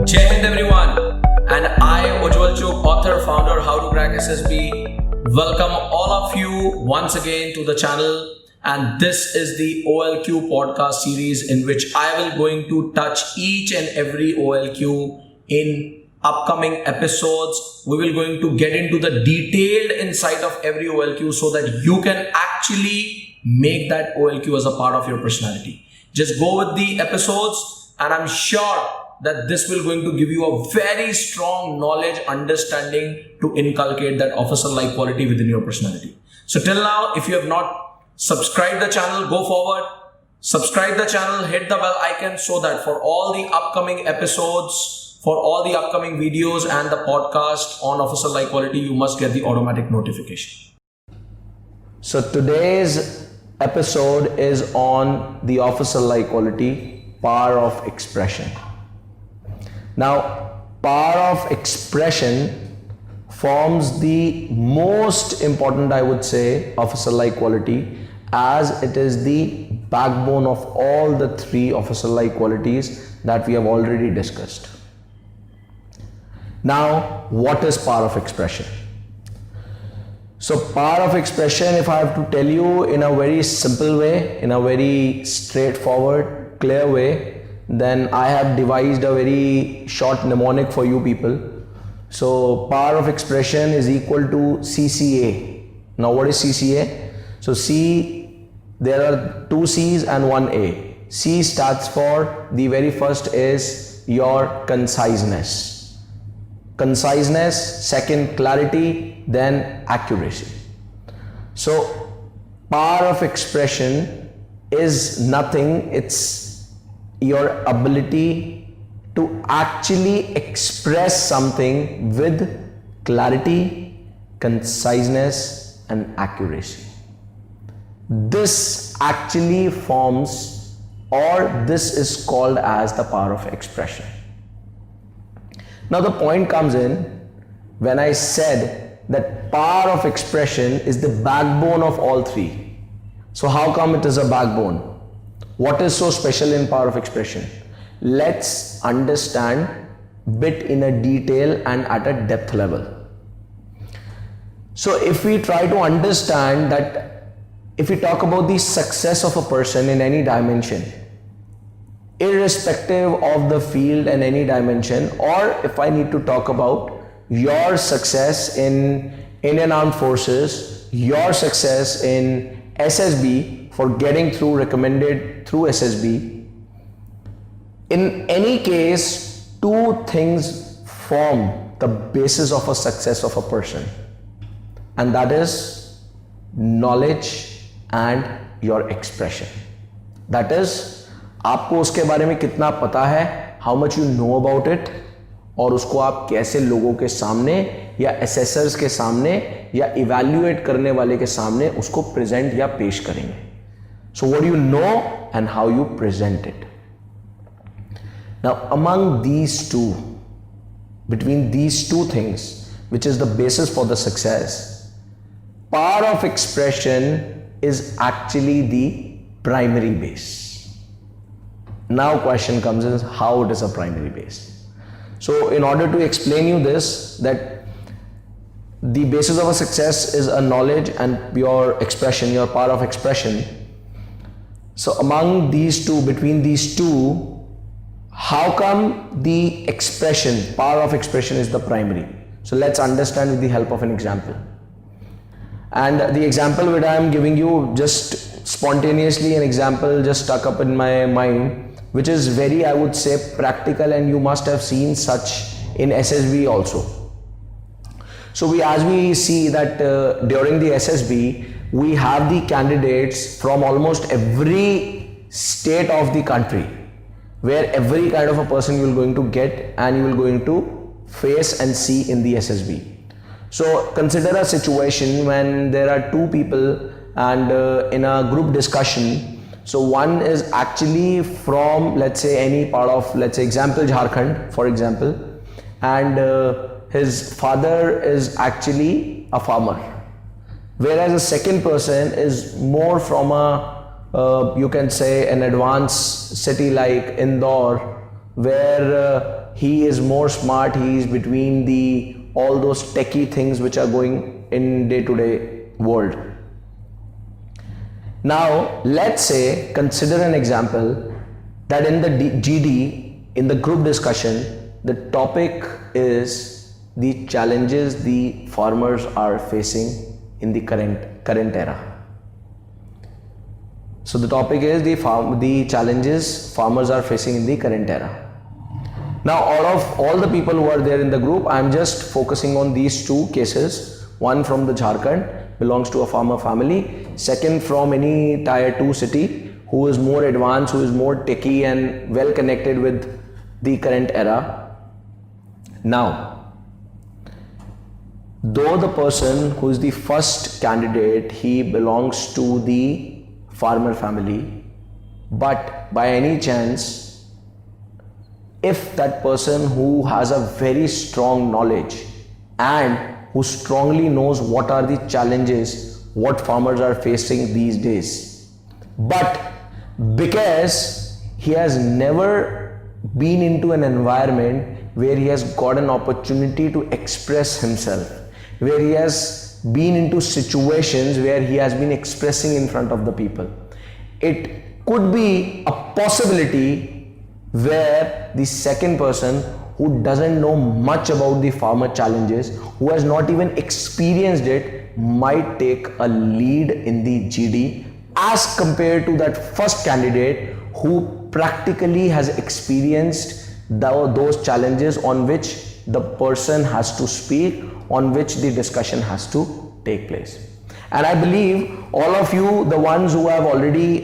Jai Hind everyone, and I, Ujjwal Chugh, author, founder, How to Crack SSB, welcome all of you once again to the channel. And this is the OLQ podcast series in which I will going to touch each and every OLQ in upcoming episodes. We will going to get into the detailed insight of every OLQ so that you can actually make that OLQ as a part of your personality. Just go with the episodes, and I'm sure that this will going to give you a very strong knowledge, understanding to inculcate that officer-like quality within your personality. So till now, if you have not subscribed the channel, go forward, subscribe the channel, hit the bell icon so that for all the upcoming episodes, for all the upcoming videos and the podcast on officer-like quality, you must get the automatic notification. So today's episode is on the officer-like quality, power of expression. Now, power of expression forms the most important, I would say, officer-like quality, as it is the backbone of all the three officer-like qualities that we have already discussed. Now, what is power of expression? So, power of expression, if I have to tell you in a very simple way, in a very straightforward, clear way, then I have devised a very short mnemonic for you people. So power of expression is equal to CCA. Now what is CCA? So C, there are two C's and one A. C stands for, the very first is your conciseness. Conciseness, second clarity, then accuracy. So power of expression is nothing, it's your ability to actually express something with clarity, conciseness and accuracy. This actually forms, or this is called as the power of expression. Now the point comes in when I said that power of expression is the backbone of all three. So how come it is a backbone? What is so special in power of expression? Let's understand bit in a detail and at a depth level. So if we try to understand that, if we talk about the success of a person in any dimension, irrespective of the field and any dimension, or if I need to talk about your success in Indian Armed Forces, your success in SSB, for getting through recommended through SSB. In any case, two things form the basis of a success of a person, and that is knowledge and your expression. That is, आपको उसके बारे में कितना पता है, how much you know about it, और उसको आप कैसे लोगों के सामने या assessors के सामने या evaluate करने वाले के सामने उसको present या पेश करेंगे. So what do you know and how you present it. Now among these two, between these two things, which is the basis for the success, power of expression is actually the primary base. Now question comes in, how it is a primary base. So in order to explain you this, that the basis of a success is a knowledge and your expression, your power of expression. So among these two, between these two, how come the expression, power of expression is the primary? So let's understand with the help of an example. And the example which I am giving you, just spontaneously an example just stuck up in my mind, which is very, I would say, practical, and you must have seen such in SSB also. So as we see that during the SSB, we have the candidates from almost every state of the country, where every kind of a person you will going to get and you will going to face and see in the SSB. So consider a situation when there are two people and in a group discussion. So one is actually from, let's say, any part of, let's say, example Jharkhand, for example, and his father is actually a farmer. Whereas a second person is more from a, you can say, an advanced city like Indore, where he is more smart, he is between all those techie things which are going in day-to-day world. Now let's say, consider an example that in the GD, in the group discussion, the topic is the challenges the farmers are facing in the current era. So the topic is the challenges farmers are facing in the current era. Now, out of all the people who are there in the group, I am just focusing on these two cases. One from the Jharkhand, belongs to a farmer family. Second, from any tier 2 city, who is more advanced, who is more techie and well connected with the current era. Now, though the person who is the first candidate, he belongs to the farmer family, but by any chance, if that person who has a very strong knowledge and who strongly knows what are the challenges what farmers are facing these days, but because he has never been into an environment where he has got an opportunity to express himself, where he has been into situations where he has been expressing in front of the people, it could be a possibility where the second person who doesn't know much about the farmer challenges, who has not even experienced it, might take a lead in the GD as compared to that first candidate who practically has experienced those challenges on which the person has to speak, on which the discussion has to take place. And I believe all of you, the ones who have already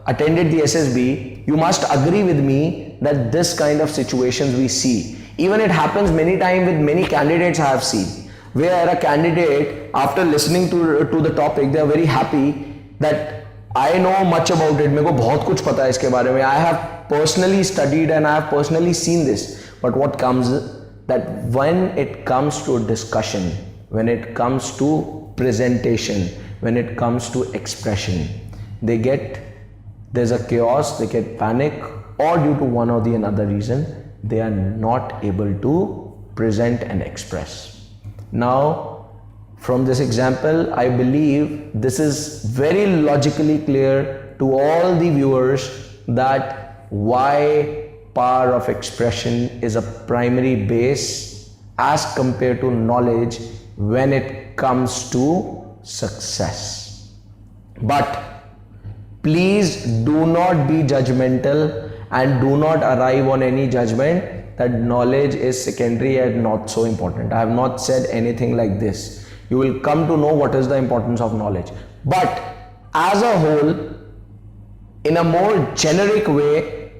attended the SSB, you must agree with me that this kind of situations we see. Even it happens many times with many candidates I have seen, where a candidate, after listening to the topic, they are very happy that I know much about it, मेरे को बहुत कुछ पता है इसके बारे में. I have personally studied and I have personally seen this. But what comes that when it comes to discussion, when it comes to presentation, when it comes to expression, there's a chaos, they get panic, or due to one or the another reason, they are not able to present and express. Now, from this example, I believe this is very logically clear to all the viewers that why power of expression is a primary base as compared to knowledge when it comes to success. But please do not be judgmental and do not arrive on any judgment that knowledge is secondary and not so important. I have not said anything like this. You will come to know what is the importance of knowledge. But as a whole, in a more generic way,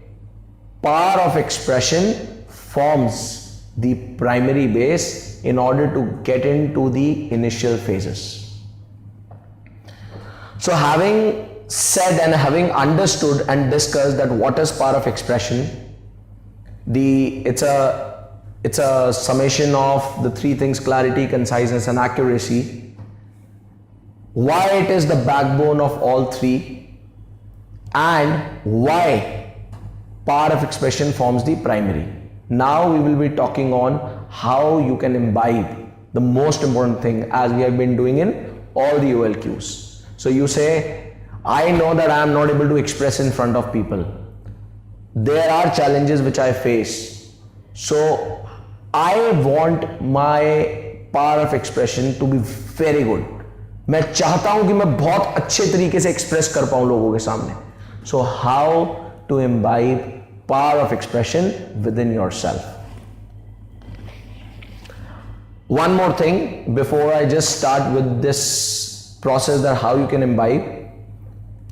power of expression forms the primary base in order to get into the initial phases. So having said and having understood and discussed that what is power of expression, it's a summation of the three things: clarity, conciseness and accuracy. Why it is the backbone of all three, and why power of expression forms the primary. Now we will be talking on how you can imbibe the most important thing, as we have been doing in all the OLQs. So you say, I know that I am not able to express in front of people. There are challenges which I face. So I want my power of expression to be very good. मैं चाहता हूं कि मैं बहुत अच्छे तरीके से express कर पाऊं लोगों के सामने. So how to imbibe power of expression within yourself. One more thing before I just start with this process that how you can imbibe.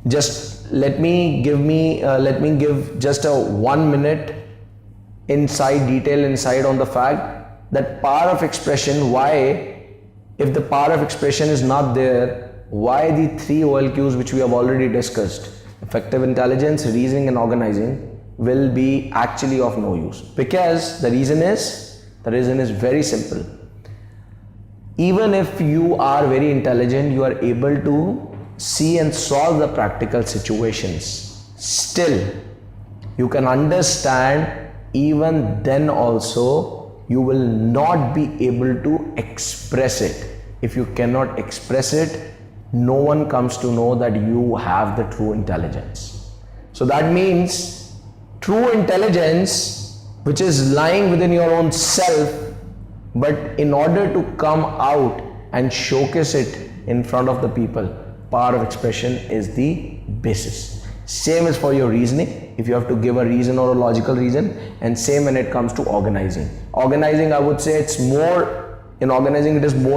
Just let me give just a 1 minute detail insight on the fact that power of expression, why, if the power of expression is not there, why the three OLQs which we have already discussed, effective intelligence, reasoning and organizing, will be actually of no use. Because the reason is very simple. Even if you are very intelligent, you are able to see and solve the practical situations. Still, you can understand even then also you will not be able to express it. If you cannot express it, no one comes to know that you have the true intelligence. So that means true intelligence, which is lying within your own self, but in order to come out and showcase it in front of the people, power of expression is the basis. Same is for your reasoning, if you have to give a reason or a logical reason, and same when it comes to organizing. Organizing, I would say it is more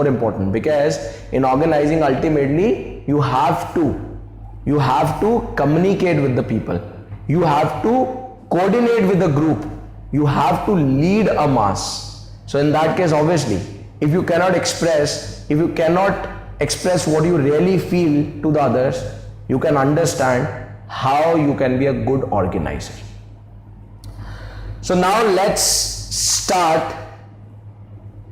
important, because in organizing ultimately you have to communicate with the people, you have to coordinate with the group, you have to lead a mass. So in that case, obviously, if you cannot express what you really feel to the others, you can understand how you can be a good organizer. So now let's start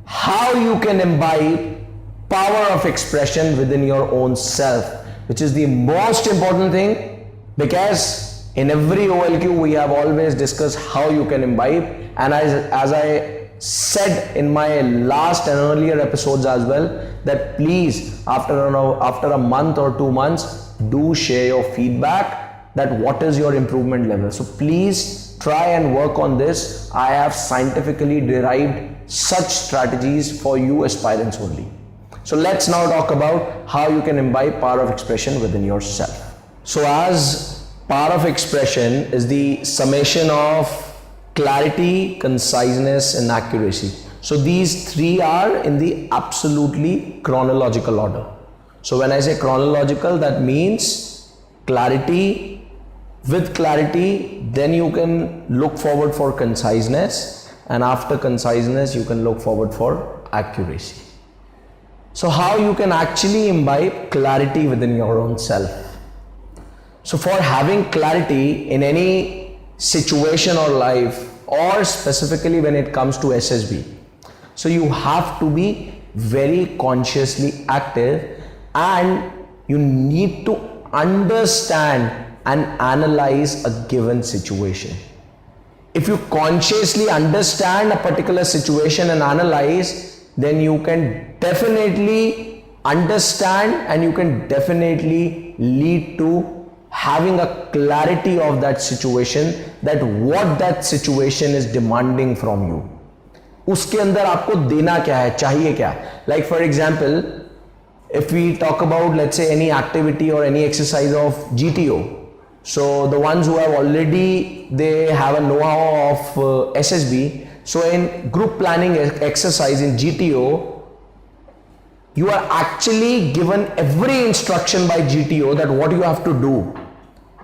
how you can imbibe power of expression within your own self, which is the most important thing, because in every OLQ we have always discussed how you can imbibe, and as I said in my last and earlier episodes as well, that please after a month or 2 months, do share your feedback, that what is your improvement level. So please try and work on this. I have scientifically derived such strategies for you aspirants only. So let's now talk about how you can imbibe power of expression within yourself. So as power of expression is the summation of clarity, conciseness and accuracy. So these three are in the absolutely chronological order. So when I say chronological, that means clarity. With clarity, then you can look forward for conciseness, and after conciseness you can look forward for accuracy. So how you can actually imbibe clarity within your own self? So for having clarity in any situation or life, or specifically when it comes to SSB, so you have to be very consciously active, and you need to understand and analyze a given situation. If you consciously understand a particular situation and analyze, then you can definitely understand and you can definitely lead to having a clarity of that situation, that what that situation is demanding from you. उसके अंदर आपको देना क्या है, चाहिए क्या. Like for example, if we talk about, let's say, any activity or any exercise of GTO, so the ones who have already, they have a know-how of SSB. So in group planning exercise in GTO, you are actually given every instruction by GTO that what you have to do.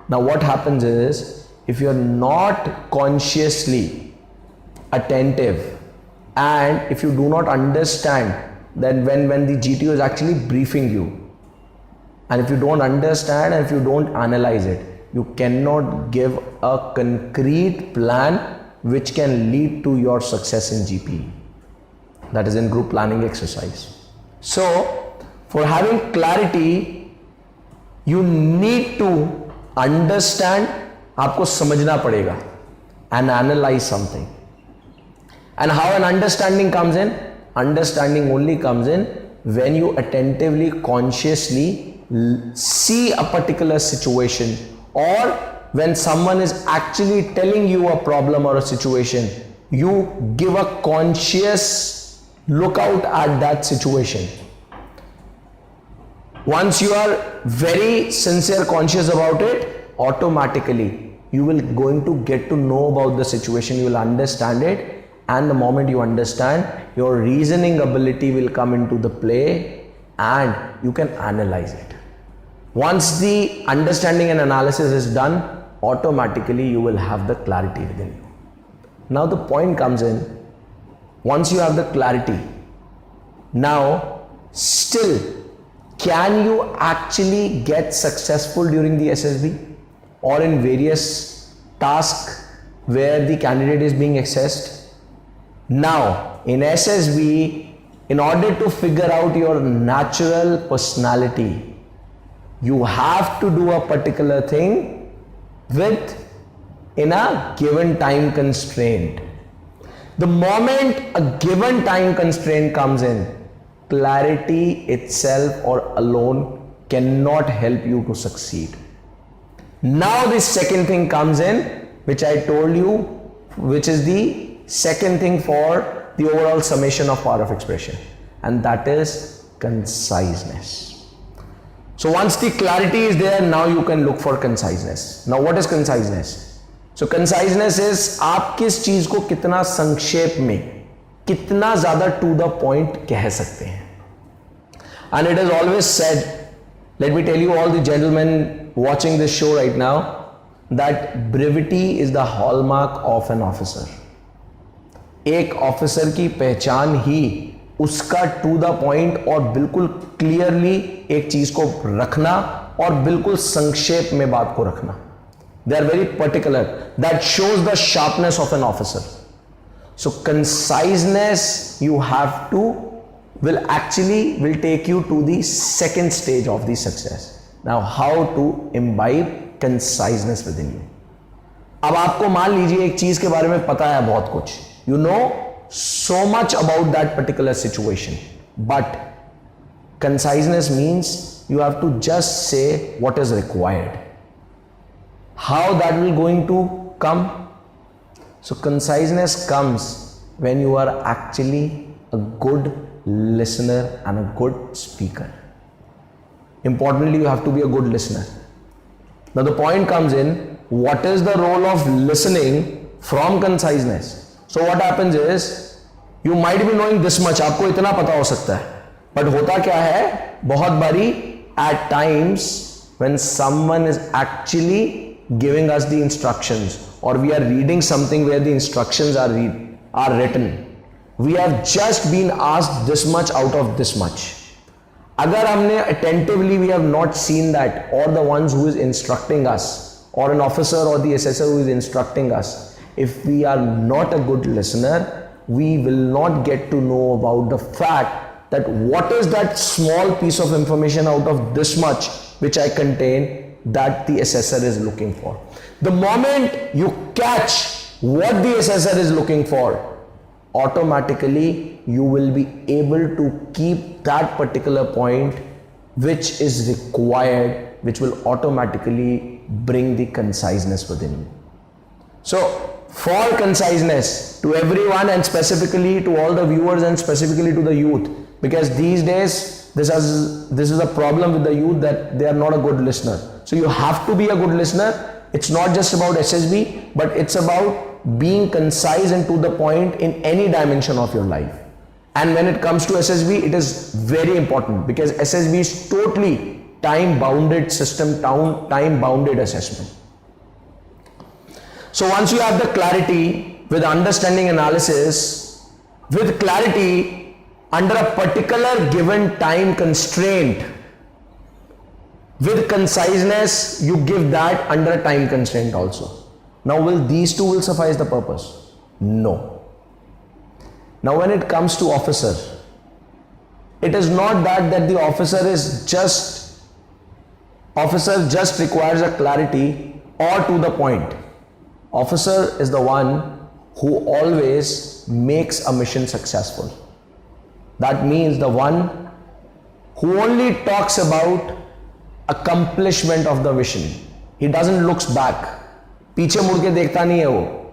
Now what happens is, if you are not consciously attentive, and if you do not understand that when the GTO is actually briefing you, and if you don't understand and if you don't analyze it, you cannot give a concrete plan which can lead to your success in GP. That is in group planning exercise. So for having clarity, you need to understand, आपको समझना पड़ेगा, and analyze something. And how an understanding comes in? Understanding only comes in when you attentively, consciously see a particular situation, or when someone is actually telling you a problem or a situation, you give a conscious lookout at that situation. Once you are very sincere, conscious about it, automatically you will going to get to know about the situation, you will understand it, and the moment you understand, your reasoning ability will come into the play and you can analyze it. Once the understanding and analysis is done, automatically you will have the clarity within you. Now the point comes in, once you have the clarity, now still, can you actually get successful during the SSB or in various tasks where the candidate is being assessed? Now in SSB, in order to figure out your natural personality, you have to do a particular thing with in a given time constraint. The moment a given time constraint comes in, clarity itself or alone cannot help you to succeed. Now the second thing comes in, which I told you, which is the second thing for the overall summation of power of expression, and that is conciseness. So once the clarity is there, now you can look for conciseness. Now what is conciseness? So conciseness is आप किस चीज को कितना संक्षेप में, कितना ज्यादा to the point कह सकते हैं. And it is always said, let me tell you all the gentlemen watching this show right now, that brevity is the hallmark of an officer. एक ऑफिसर की पहचान ही उसका टू द पॉइंट और बिल्कुल clearly एक चीज को रखना और बिल्कुल संक्षेप में बात को रखना. They are very particular. That shows the sharpness of an officer. So conciseness you have to will take you to the second stage of the success. Now how to imbibe conciseness within you. अब आपको मान लीजिए एक चीज के बारे में पता है बहुत कुछ. You know so much about that particular situation. But conciseness means you have to just say what is required. How that will going to come? So conciseness comes when you are actually a good listener and a good speaker. Importantly, you have to be a good listener. Now the point comes in, what is the role of listening from conciseness? So what happens is, you might be knowing this much, आपको इतना पता हो सकता है, but होता क्या है, बहुत बारी at times when someone is actually giving us the instructions, or we are reading something where the instructions are written, we have just been asked this much out of this much. Agar हमने attentively we have not seen that, or the ones who is instructing us, or an officer or the assessor who is instructing us, if we are not a good listener, we will not get to know about the fact that what is that small piece of information out of this much which I contain that the assessor is looking for. The moment you catch what the assessor is looking for, automatically you will be able to keep that particular point which is required, which will automatically bring the conciseness within you. So for conciseness, to everyone and specifically to all the viewers and specifically to the youth, because these days this is a problem with the youth, that they are not a good listener. So you have to be a good listener. It's not just about SSB, but it's about being concise and to the point in any dimension of your life. And when it comes to SSB, it is very important, because SSB is totally time-bounded system, time-bounded assessment. So once you have the clarity with understanding analysis, with clarity under a particular given time constraint, with conciseness you give that under a time constraint also. Now will these two will suffice the purpose? No. Now when it comes to officer, it is not that the officer just requires a clarity or to the point. Officer is the one who always makes a mission successful. That means the one who only talks about accomplishment of the vision. He doesn't look back. पीछे मुड़ के देखता नहीं है वो.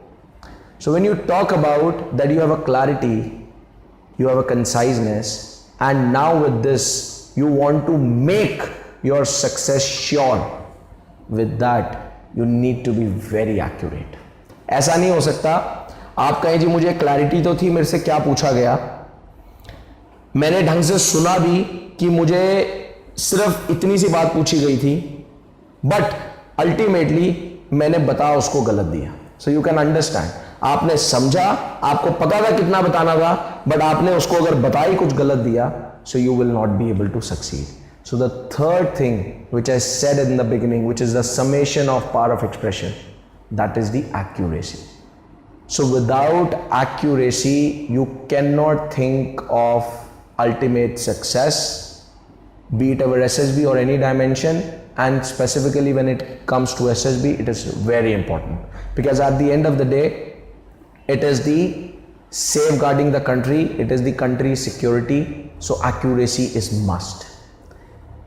So when you talk about that you have a clarity, you have a conciseness, and now with this you want to make your success sure, with that you need to be very accurate. ऐसा नहीं हो सकता आप कहें जी मुझे clarity तो थी, मेरे से क्या पूछा गया, मैंने ढंग से सुना भी कि मुझे सिर्फ इतनी सी बात पूछी गई थी, बट अल्टीमेटली मैंने बता उसको गलत दिया. सो यू कैन अंडरस्टैंड, आपने समझा, आपको पता था कितना बताना था, बट आपने उसको अगर बताई कुछ गलत दिया, so you will not be able to succeed. So the third thing which I said in the beginning, which is the summation of power of expression, that is the accuracy. So without accuracy, you cannot think of ultimate success, be it our SSB or any dimension, and specifically when it comes to SSB, it is very important, because at the end of the day, it is the safeguarding the country, it is the country's security, so accuracy is must.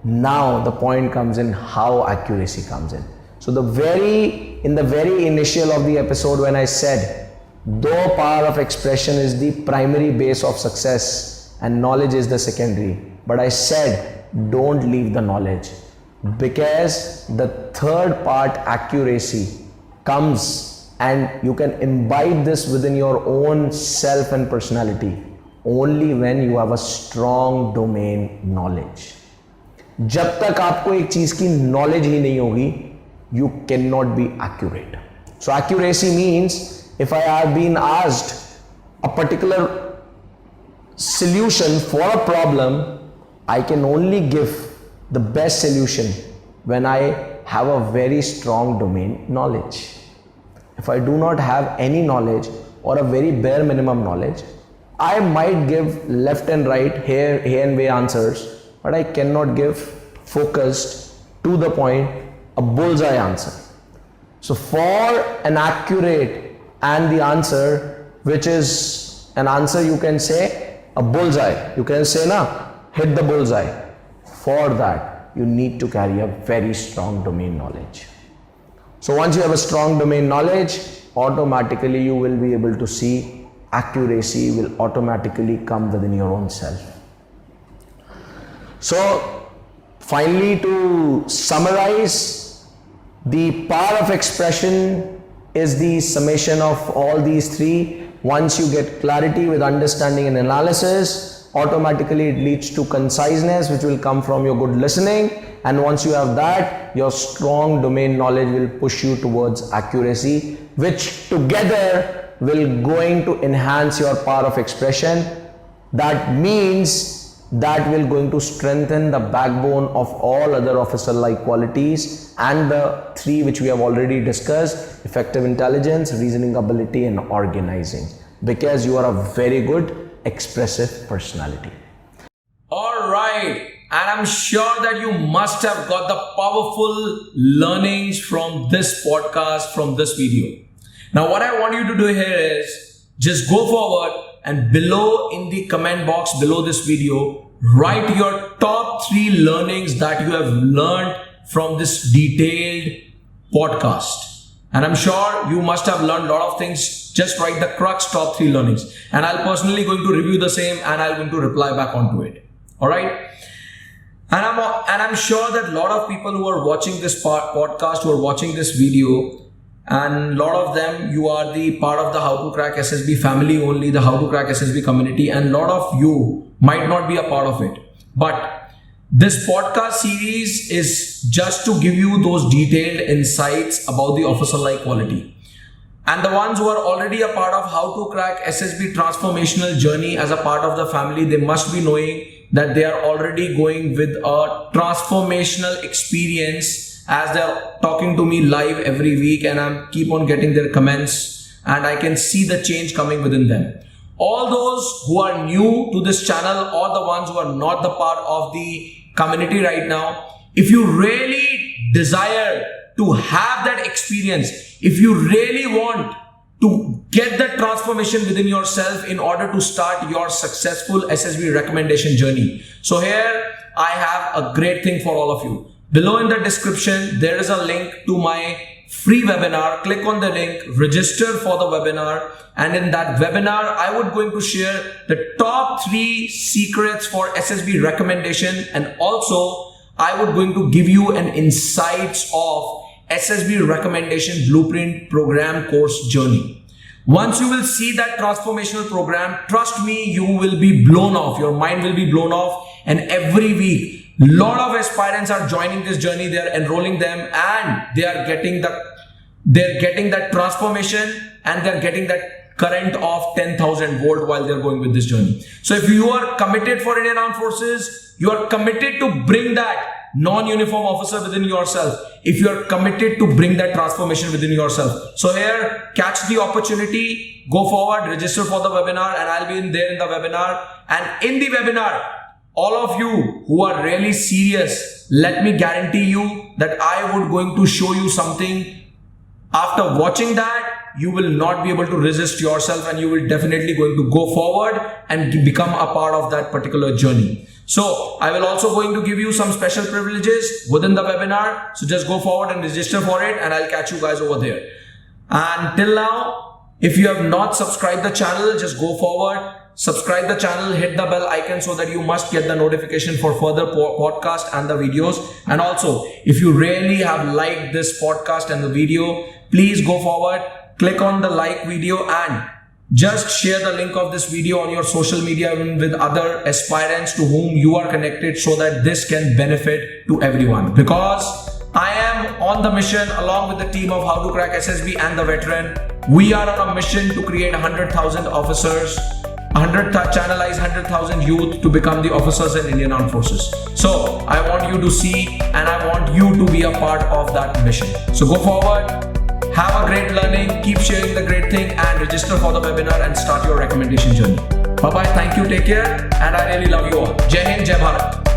Now the point comes in how accuracy comes in. So in the very initial of the episode, when I said, though power of expression is the primary base of success and knowledge is the secondary, but I said don't leave the knowledge, because the third part, accuracy, comes and you can imbibe this within your own self and personality only when you have a strong domain knowledge. जब तक आपको एक चीज की knowledge ही नहीं होगी, you cannot be accurate. So accuracy means if I have been asked a particular solution for a problem, I can only give the best solution when I have a very strong domain knowledge. If I do not have any knowledge or a very bare minimum knowledge, I might give left and right, here and way answers, but I cannot give focused, to the point, a bullseye answer. So for an accurate and the answer, which is an answer, you can say a bullseye, you can say hit the bullseye. For that, you need to carry a very strong domain knowledge. So once you have a strong domain knowledge, automatically you will be able to see accuracy will automatically come within your own self. So finally, to summarize, the power of expression is the summation of all these three. Once you get clarity with understanding and analysis, automatically it leads to conciseness, which will come from your good listening, and once you have that, your strong domain knowledge will push you towards accuracy, which together will going to enhance your power of expression. That means that will going to strengthen the backbone of all other officer-like qualities, and the three which we have already discussed: effective intelligence, reasoning ability, and organizing, because you are a very good expressive personality. All right, and I'm sure that you must have got the powerful learnings from this podcast, from this video. Now what I want you to do here is just go forward and below in the comment box below this video, write your top 3 learnings that you have learned from this detailed podcast. And I'm sure you must have learned a lot of things. Just write the crux top 3 learnings, and I'll personally going to review the same and I'll going to reply back onto it. All right. And I'm sure that a lot of people who are watching this podcast, who are watching this video, and a lot of them, you are the part of the How to Crack SSB family only, the How to Crack SSB community, and a lot of you might not be a part of it. But this podcast series is just to give you those detailed insights about the officer-like quality. And the ones who are already a part of How to Crack SSB transformational journey as a part of the family, they must be knowing that they are already going with a transformational experience, as they're talking to me live every week, and I keep on getting their comments and I can see the change coming within them. All those who are new to this channel or the ones who are not the part of the community right now, if you really desire to have that experience, if you really want to get that transformation within yourself in order to start your successful SSB recommendation journey, so here I have a great thing for all of you. Below in the description, there is a link to my free webinar. Click on the link, register for the webinar, and in that webinar, I would going to share the top 3 secrets for SSB recommendation, and also I would going to give you an insights of SSB recommendation blueprint program course journey. Once you will see that transformational program, trust me, you will be blown off. Your mind will be blown off, and every week, lot of aspirants are joining this journey. They are enrolling them, and they are getting that transformation, and they are getting that current of 10,000 volt while they are going with this journey. So if you are committed for Indian Armed Forces, you are committed to bring that non-uniform officer within yourself, if you are committed to bring that transformation within yourself. So here, catch the opportunity, go forward, register for the webinar, and I'll be there in the webinar. And in the webinar, all of you who are really serious let me guarantee you that I would going to show you something. After watching that, you will not be able to resist yourself, and you will definitely going to go forward and become a part of that particular journey. So I will also going to give you some special privileges within the webinar. So just go forward and register for it, and I'll catch you guys over there. And till now, if you have not subscribed the channel, just go forward, subscribe the channel, hit the bell icon so that you must get the notification for further podcast and the videos. And also, if you really have liked this podcast and the video, please go forward, click on the like video and just share the link of this video on your social media with other aspirants to whom you are connected, so that this can benefit to everyone. Because I am on the mission along with the team of How to Crack SSB and the veteran. We are on a mission to create 100,000 officers, channelize 100,000 youth to become the officers in Indian Armed Forces. So I want you to see, and I want you to be a part of that mission. So go forward, have a great learning, keep sharing the great thing, and register for the webinar and start your recommendation journey. Bye bye, thank you, take care, and I really love you all. Jai Hind, Jai Bharat.